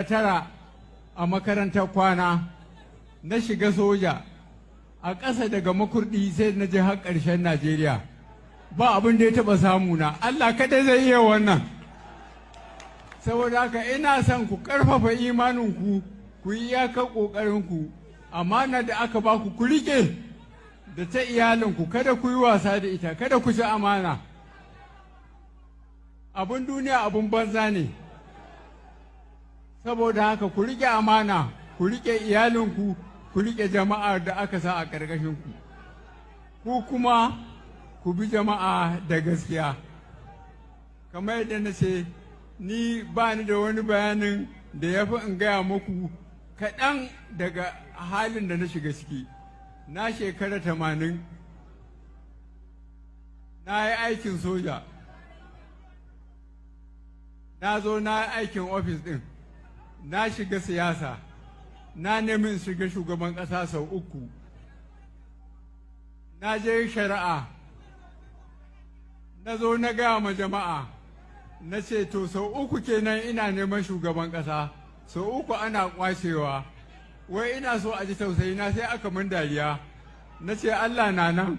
tara a makarantar kwana na shiga soja a ƙasa daga Makurdi sai na je har ƙarshen Najeriya ba abin da ya taɓa samu na Allah kada zai iya wannan. Saboda haka ina son ku ƙarfafa imaninku ku yi iyakar ƙoƙarinku, amana da aka ba ku riƙe da ta iyalinku, kada ku yi wasa da ita, kada ku ci amana. Abin duniya abin banza ne, saboda haka ku riƙe amana, ku riƙe iyalinku, ku riƙe jama'ar da aka sa a ƙarƙashinku, ku kuma ku bi jama'a da gaskiya. Kamar yadda na ce, ni ba ni da wani bayanin da ya fi in gaya muku kaɗan daga halin da na shiga ciki. Na shekara 80, na yi aikin soja, na zo na yi aikin ofis ɗin, na shiga siyasa, na nemi in shiga shugaban ƙasa sau 3, na je shari'a, na zo na gaya ma jama'a, na ce to sau 3 kenan ina neman shugaban ƙasa, sau 3 ana kwacewa, wai ina so a ji tausayi na sai aka min dariya, na ce Allah na nan.